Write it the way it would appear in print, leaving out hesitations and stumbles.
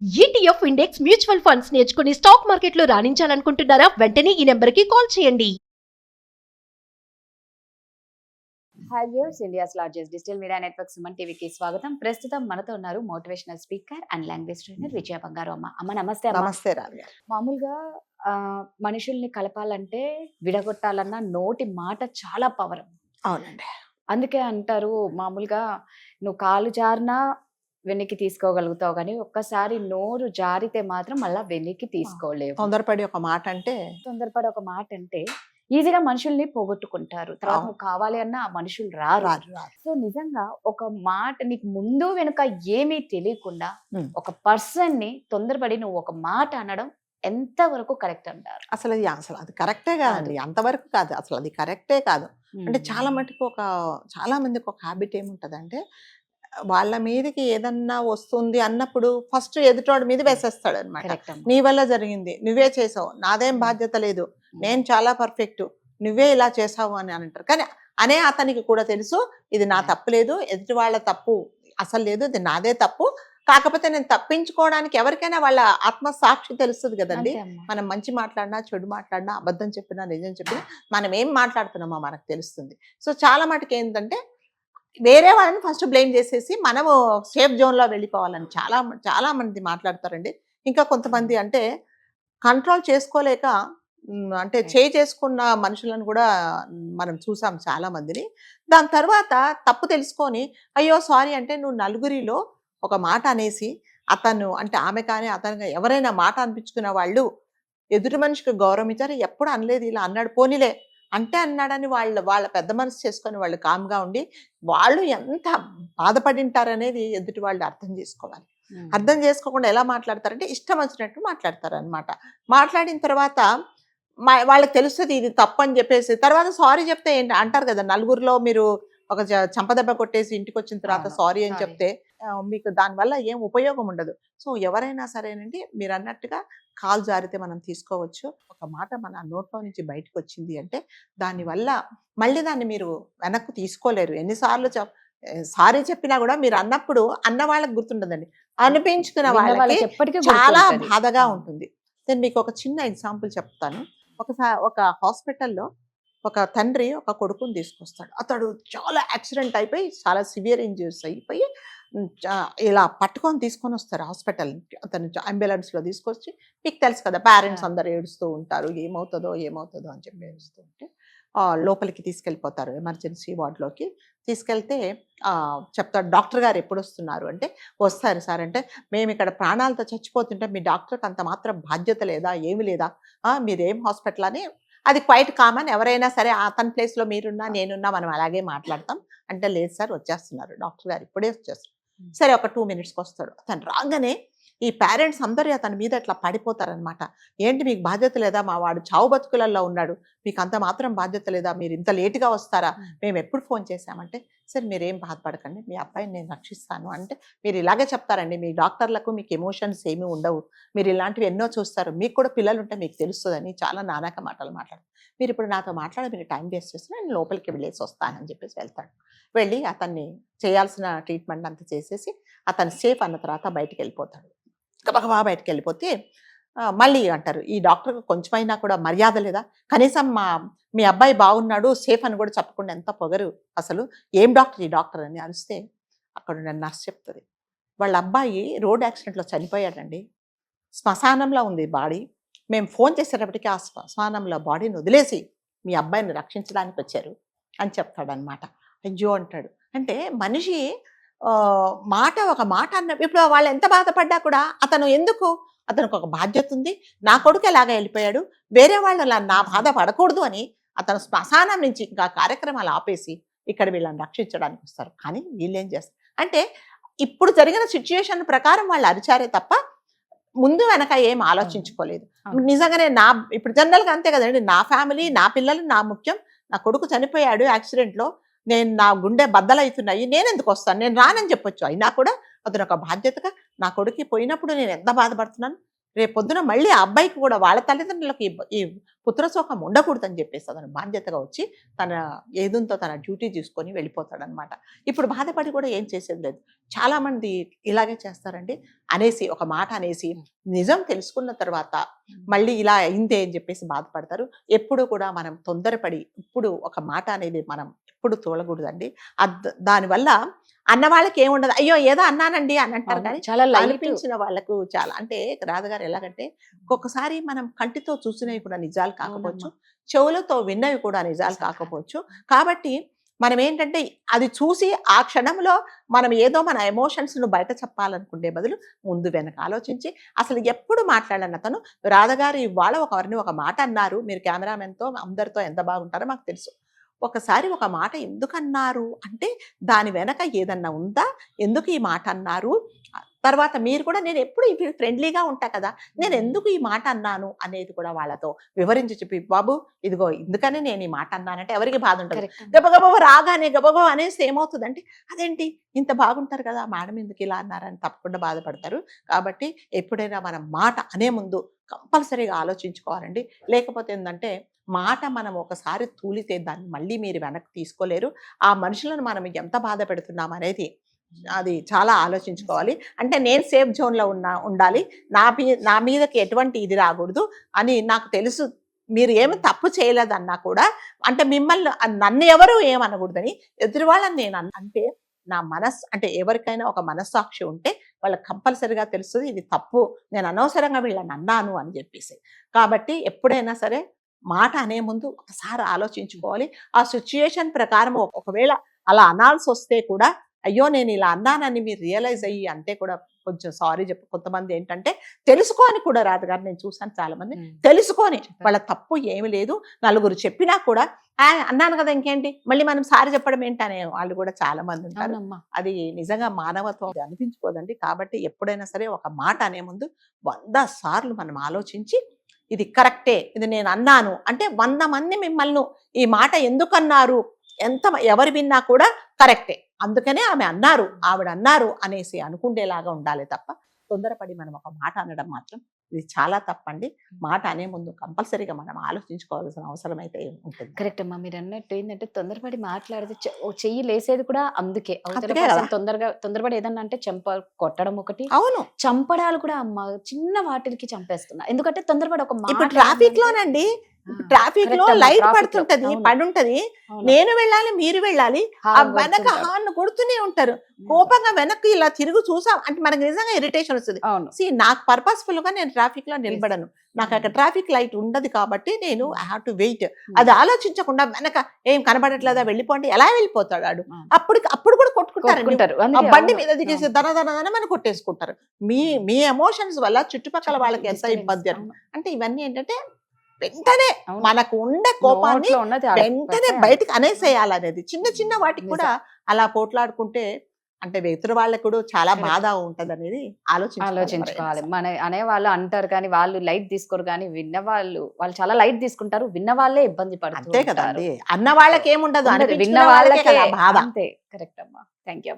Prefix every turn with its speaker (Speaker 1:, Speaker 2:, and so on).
Speaker 1: ETF index mutual funds నేర్చుకుని stock మార్కెట్లో రాణించాలనుకుంటున్నారా? వెంటనే ఈ నెంబర్కి కాల్ చేయండి.
Speaker 2: Hi viewers, India's largest digital media network Suman టీవీకి స్వాగతం. ప్రస్తుతం మనతో ఉన్నారు motivational speaker and language trainer Vijaya Bangaru Amma. అమ్మ నమస్తే.
Speaker 3: నమస్తే రావి గారు.
Speaker 2: మామూలుగా మనుషుల్ని కలపాలంటే విడగొట్టాలన్న నోటి మాట చాలా పవర్.
Speaker 3: అవునండి.
Speaker 2: అందుకే అంటారు మామూలుగా నువ్వు కాలు జారినా వెనక్కి తీసుకోగలుగుతావు, కానీ ఒక్కసారి నోరు జారితే మాత్రం మళ్ళీ వెనక్కి తీసుకోలేవు.
Speaker 3: తొందరపడి ఒక మాట అంటే
Speaker 2: తొందరపడి ఒక మాట అంటే ఈజీగా మనుషుల్ని పోగొట్టుకుంటారు. తర్వాత నువ్వు కావాలి అన్న ఆ మనుషులు రారు. సో నిజంగా ఒక మాట నీకు ముందు వెనుక ఏమీ తెలియకుండా ఒక పర్సన్ ని తొందరపడి నువ్వు ఒక మాట అనడం ఎంత వరకు కరెక్ట్ అంటారు?
Speaker 3: అసలు అది కరెక్టే కాదండి, అంతవరకు కాదు, అసలు అది కరెక్టే కాదు. అంటే చాలా మటుకు చాలా మందికి ఒక హ్యాబిట్ ఏముంటదంటే, వాళ్ళ మీదకి ఏదన్నా వస్తుంది అన్నప్పుడు ఫస్ట్ ఎదుటోడి మీద వేసేస్తాడు అనమాట. నీ వల్ల జరిగింది, నువ్వే చేసావు, నాదేం బాధ్యత లేదు, నేను చాలా పర్ఫెక్ట్, నువ్వే ఇలా చేసావు అని అంటారు. కానీ అనే అతనికి కూడా తెలుసు ఇది నా తప్పు లేదు, ఎదుటి వాళ్ళ తప్పు అసలు లేదు, ఇది నాదే తప్పు. కాకపోతే నేను తప్పించుకోవడానికి ఎవరికైనా వాళ్ళ ఆత్మసాక్షి తెలుస్తుంది కదండి. మనం మంచి మాట్లాడినా చెడు మాట్లాడినా అబద్ధం చెప్పినా నిజం చెప్పినా మనం ఏం మాట్లాడుతున్నామో మనకు తెలుస్తుంది. సో చాలా మటుకు ఏంటంటే వేరే వాళ్ళని ఫస్ట్ బ్లేమ్ చేసేసి మనము సేఫ్ జోన్లో వెళ్ళిపోవాలని చాలా చాలా మంది మాట్లాడతారండి. ఇంకా కొంతమంది అంటే కంట్రోల్ చేసుకోలేక అంటే చేసుకున్న మనుషులను కూడా మనం చూసాం చాలా మందిని. దాని తర్వాత తప్పు తెలుసుకొని అయ్యో సారీ అంటే నువ్వు నలుగురిలో ఒక మాట అనేసి అతను అంటే ఆమె కానీ అతను ఎవరైనా మాట అనిపించుకున్న వాళ్ళు ఎదుటి మనిషికి గౌరవం ఇచ్చారు, ఎప్పుడు అనలేదు, ఇలా అన్నాడు పోనీలే అంటే అన్నాడని వాళ్ళ పెద్ద మనసు చేసుకొని వాళ్ళు కామ్గా ఉండి వాళ్ళు ఎంత బాధపడింటారనేది ఎదుటి వాళ్ళు అర్థం చేసుకోవాలి. అర్థం చేసుకోకుండా ఎలా మాట్లాడతారంటే ఇష్టం వచ్చినట్టు మాట్లాడతారు అనమాట. మాట్లాడిన తర్వాత వాళ్ళకి తెలుస్తుంది ఇది తప్పు అని చెప్పేసి తర్వాత సారీ చెప్తే ఏంటి అంటారు కదా, నలుగురిలో మీరు ఒక చంపదెబ్బ కొట్టేసి ఇంటికి వచ్చిన తర్వాత సారీ అని చెప్తే మీకు దానివల్ల ఏం ఉపయోగం ఉండదు. సో ఎవరైనా సరేనండి మీరు అన్నట్టుగా కాలు జారితే మనం తీసుకోవచ్చు. ఒక మాట మన నోట్లో నుంచి బయటకు వచ్చింది అంటే దానివల్ల మళ్ళీ దాన్ని మీరు వెనక్కు తీసుకోలేరు. ఎన్నిసార్లు సారీ చెప్పినా కూడా మీరు అన్నప్పుడు అన్న వాళ్ళకి గుర్తుండదండి, అనిపించుకున్న వాళ్ళకి చాలా బాధగా ఉంటుంది. నేను మీకు ఒక చిన్న ఎగ్జాంపుల్ చెప్తాను. ఒక హాస్పిటల్లో ఒక తండ్రి ఒక కొడుకుని తీసుకొస్తాడు. అతడు చాలా యాక్సిడెంట్ అయిపోయి చాలా సివియర్ ఇంజరీస్ అయిపోయి ఇలా పట్టుకొని తీసుకొని వస్తారు హాస్పిటల్. అతను అంబులెన్స్లో తీసుకొచ్చి, మీకు తెలుసు కదా పేరెంట్స్ అందరు ఏడుస్తూ ఉంటారు, ఏమవుతుందో ఏమవుతుందో అని చెప్పి ఏడుస్తూ ఉంటే లోపలికి తీసుకెళ్ళిపోతారు. ఎమర్జెన్సీ వార్డులోకి తీసుకెళ్తే చెప్తాడు డాక్టర్ గారు ఎప్పుడు వస్తున్నారు అంటే, వస్తారు సార్ అంటే, మేము ఇక్కడ ప్రాణాలతో చచ్చిపోతుంటే మీ డాక్టర్కి అంత మాత్రం బాధ్యత లేదా, ఏమి లేదా, మీరేం హాస్పిటల్ అని. అది క్వైట్ కామన్, ఎవరైనా సరే అతని ప్లేస్లో మీరున్నా నేనున్నా మనం అలాగే మాట్లాడతాం. అంటే లేదు సార్ వచ్చేస్తున్నారు డాక్టర్ గారు ఇప్పుడే వచ్చేస్తారు. సరే ఒక 2 minutesకి వస్తాడు. అతను రాగానే ఈ పేరెంట్స్ అందరూ అతని మీద ఇట్లా పడిపోతారనమాట. ఏంటి మీకు బాధ్యత లేదా, మా వాడు చావు బతుకులలో ఉన్నాడు, మీకు అంత మాత్రం బాధ్యత లేదా, మీరు ఇంత లేటుగా వస్తారా, మేము ఎప్పుడు ఫోన్ చేశామంటే సరే మీరేం బాధపడకండి, మీ అబ్బాయిని నేను రక్షిస్తాను అంటే మీరు ఇలాగే చెప్తారండి. మీ డాక్టర్లకు మీకు ఎమోషన్స్ ఏమీ ఉండవు, మీరు ఇలాంటివి ఎన్నో చూస్తారు, మీకు కూడా పిల్లలు ఉంటే మీకు తెలుస్తుందని చాలా నానాక మాటలు మాట్లాడు. మీరు ఇప్పుడు నాతో మాట్లాడి మీరు టైం వేస్ట్ చేస్తే నేను లోపలికి వెళ్ళేసి వస్తానని చెప్పేసి వెళ్తాడు. వెళ్ళి అతన్ని చేయాల్సిన ట్రీట్మెంట్ అంతా చేసేసి అతను సేఫ్ అన్న తర్వాత బయటికి వెళ్ళిపోతాడు. గబగబా బయటకు వెళ్ళిపోతే మళ్ళీ అంటారు, ఈ డాక్టర్కి కొంచెమైనా కూడా మర్యాద లేదా, కనీసం మీ అబ్బాయి బాగున్నాడు సేఫ్ అని కూడా చెప్పకుండా ఎంత పొగరు అసలు, ఏం డాక్టర్ ఈ డాక్టర్ అని అరిస్తే అక్కడ నర్స్ చెప్తుంది, వాళ్ళ అబ్బాయి రోడ్ యాక్సిడెంట్లో చనిపోయాడండి, శ్మశానంలో ఉంది బాడీ, మేము ఫోన్ చేసేటప్పటికి ఆ శ్మశానంలో బాడీని వదిలేసి మీ అబ్బాయిని రక్షించడానికి వచ్చారు అని చెప్తాడనమాట. అయ్యో అంటాడు. అంటే మనిషి ఒక మాట అన్న ఇప్పుడు వాళ్ళు ఎంత బాధపడ్డా కూడా అతనికి ఒక బాధ్యత ఉంది, నా కొడుకు ఎలాగ వెళ్ళిపోయాడు, వేరే వాళ్ళు నా బాధ పడకూడదు అని అతను శ్మశానం నుంచి ఇంకా కార్యక్రమాలు ఆపేసి ఇక్కడ వీళ్ళని రక్షించడానికి వస్తారు. కానీ వీళ్ళు ఏం చేస్తారు అంటే ఇప్పుడు జరిగిన సిచ్యుయేషన్ ప్రకారం వాళ్ళు అరిచారే తప్ప ముందు వెనక ఏం ఆలోచించుకోలేదు. నిజంగానే ఇప్పుడు జనరల్గా అంతే కదండి, నా ఫ్యామిలీ నా పిల్లలు నా ముఖ్యం, నా కొడుకు చనిపోయాడు యాక్సిడెంట్లో, నా గుండె బద్దలవుతున్నాయి, నేను ఎందుకు వస్తాను, నేను రానని చెప్పొచ్చు. అయినా కూడా అతను ఒక బాధ్యతగా నా కొడుకు పోయినప్పుడు నేను ఎంత బాధపడుతున్నాను, రేపు పొద్దున మళ్ళీ ఆ అబ్బాయికి కూడా వాళ్ళ తల్లిదండ్రులకి ఈ పుత్రశోకం ఉండకూడదని చెప్పేసి అతను బాధ్యతగా వచ్చి తన ఏదుంతో తన డ్యూటీ చూసుకొని వెళ్ళిపోతాడనమాట. ఇప్పుడు బాధపడి కూడా ఏం చేసేది లేదు. చాలా మంది ఇలాగే చేస్తారండి. అనేసి ఒక మాట అనేసి నిజం తెలుసుకున్న తర్వాత మళ్ళీ ఇలా అయిందే అని చెప్పేసి బాధపడతారు. ఎప్పుడు కూడా మనం తొందరపడి ఇప్పుడు ఒక మాట అనేది మనం ఎప్పుడు తోలకూడదండి. దానివల్ల అన్న వాళ్ళకి ఏముండదు, అయ్యో ఏదో అన్నానండి అని అంటారు. కానీ
Speaker 2: చాలా లైట్
Speaker 3: అనిపించిన వాళ్ళకు చాలా అంటే రాధగారు ఎలాగంటే ఒక్కొక్కసారి మనం కంటితో చూసినవి కూడా నిజాలు కాకపోవచ్చు, చెవులతో విన్నవి కూడా నిజాలు కాకపోవచ్చు. కాబట్టి మనం ఏంటంటే అది చూసి ఆ క్షణంలో మనం ఏదో మన ఎమోషన్స్ ను బయట చెప్పాలనుకునే బదులు ముందు వెనక ఆలోచించి అసలు ఎప్పుడు మాట్లాడన్న తను రాధగారు ఇవాళ ఒకరిని ఒక మాట అన్నారు, మీరు కెమెరామెన్తో అందరితో ఎంత బాగుంటారో మాకు తెలుసు. ఒకసారి ఒక మాట ఎందుకు అన్నారు అంటే దాని వెనక ఏదన్నా ఉందా, ఎందుకు ఈ మాట అన్నారు, తర్వాత మీరు కూడా నేను ఎప్పుడు ఫ్రెండ్లీగా ఉంటా కదా, నేను ఎందుకు ఈ మాట అన్నాను అనేది కూడా వాళ్ళతో వివరించి చెప్పి, బాబు ఇదిగో ఎందుకని నేను ఈ మాట అన్నానంటే ఎవరికి బాధ ఉంటుంది. గబగబ రాగానే గబగబ అనేసి ఏమవుతుందంటే అదేంటి ఇంత బాగుంటారు కదా మేడం ఎందుకు ఇలా అన్నారని తప్పకుండా బాధపడతారు. కాబట్టి ఎప్పుడైనా మనం మాట అనే ముందు కంపల్సరీగా ఆలోచించుకోవాలండి. లేకపోతే ఏంటంటే మాట మనం ఒకసారి తూలితే దాన్ని మళ్ళీ మీరు వెనక్కి తీసుకోలేరు. ఆ మనుషులను మనం ఎంత బాధ పెడుతున్నాం అనేది అది చాలా ఆలోచించుకోవాలి. అంటే నేను సేఫ్ జోన్లో ఉండాలి, నా మీదకి ఎటువంటి ఇది రాకూడదు అని నాకు తెలుసు. మీరు ఏమి తప్పు చేయలేదన్నా కూడా అంటే మిమ్మల్ని నన్ను ఎవరు ఏమనకూడదని ఎదురు వాళ్ళని నేను అంటే నా మనస్సు అంటే ఎవరికైనా ఒక మనస్సాక్షి ఉంటే వాళ్ళకి కంపల్సరిగా తెలుస్తుంది ఇది తప్పు, నేను అనవసరంగా వీళ్ళని అన్నాను అని చెప్పేసి. కాబట్టి ఎప్పుడైనా సరే మాట అనే ముందు ఒకసారి ఆలోచించుకోవాలి. ఆ సిచ్యుయేషన్ ప్రకారం ఒకవేళ అలా అనాల్సి వస్తే కూడా అయ్యో నేను ఇలా అన్నానని మీరు రియలైజ్ అయ్యి అంటే కూడా కొంచెం సారీ చెప్పు. కొంతమంది ఏంటంటే తెలుసుకొని కూడా రాదుగారు, నేను చూసాను చాలా మంది తెలుసుకొని వాళ్ళ తప్పు ఏమి లేదు, నలుగురు చెప్పినా కూడా అన్నాను కదా ఇంకేంటి మళ్ళీ మనం సారీ చెప్పడం ఏంటనే వాళ్ళు కూడా చాలా మంది ఉంటారు. అది నిజంగా మానవత్వం అనిపించుకోదండి. కాబట్టి ఎప్పుడైనా సరే ఒక మాట అనే ముందు 100 సార్లు మనం ఆలోచించి ఇది కరెక్టే, ఇది నేను అన్నాను అంటే 100 మంది మిమ్మల్ని ఈ మాట ఎందుకు అన్నారు ఎవరు విన్నా కూడా కరెక్టే, అందుకనే ఆవిడ అన్నారు అనేసి అనుకుండేలాగా ఉండాలి తప్ప తొందరపడి మనం ఒక మాట అనడం మాత్రం ఇది చాలా తప్పండి. మాట అనే ముందు కంపల్సరీగా మనం ఆలోచించుకోవాల్సిన అవసరం అయితే ఉంటుంది.
Speaker 2: కరెక్ట్ అమ్మా, మీరు అన్నట్టు ఏంటంటే తొందరపడి మాట్లాడితే చెయ్యి లేసేది కూడా అందుకే. తొందరపడి ఏదన్నా అంటే కొట్టడం ఒకటి,
Speaker 3: అవును
Speaker 2: చంపడాలు కూడా అమ్మ చిన్న వాటికి చంపేస్తున్నా. ఎందుకంటే తొందరపడి ఒక
Speaker 3: ఇప్పుడు ట్రాఫిక్ లోనండి, ట్రాఫిక్ లో లైట్ పడుతుంటది పడుంటది, నేను వెళ్ళాలి మీరు వెళ్ళాలి, ఆ వెనక హార్న్ కొడుతూనే ఉంటారు. కోపంగా వెనక్కి ఇలా తిరుగు చూసాం అంటే మనకి నిజంగా ఇరిటేషన్ వస్తుంది. నాకు పర్పస్ఫుల్ గా నేను ట్రాఫిక్ లో నిలబడను, నాకు అక్కడ ట్రాఫిక్ లైట్ ఉండదు కాబట్టి నేను ఐ హావ్ టు వెయిట్. అది ఆలోచించకుండా వెనక ఏం కనబడట్లేదా వెళ్ళిపోండి, ఎలా వెళ్ళిపోతాడు వాడు, అప్పుడు కూడా కొట్టుకుంటారు. బండి మీద దిగేసి దనదన మనం కొట్టేసుకుంటారు. మీ ఎమోషన్స్ వల్ల చుట్టుపక్కల వాళ్ళకి ఎంత ఇబ్బంది అంటే ఇవన్నీ ఏంటంటే వెంటనే మనకు ఉండే కోపాన్ని వెంటనే బయటకు అనేసేయాలి అనేది. చిన్న చిన్న వాటికి కూడా అలా పోట్లాడుకుంటే అంటే ఎదురు వాళ్ళకి కూడా చాలా బాధ ఉంటది అనేది
Speaker 2: ఆలోచించుకోవాలి. మన అనేవాళ్ళు అంటారు కానీ వాళ్ళు లైట్ తీసుకోరు, కానీ వాళ్ళు చాలా లైట్ తీసుకుంటారు, విన్న వాళ్ళే ఇబ్బంది పడతారు.
Speaker 3: అంతే కదా, అన్న వాళ్ళకి ఏముండదు,
Speaker 2: విన్న వాళ్ళకే బాధ. అంతే, కరెక్ట్ అమ్మా. Thank you.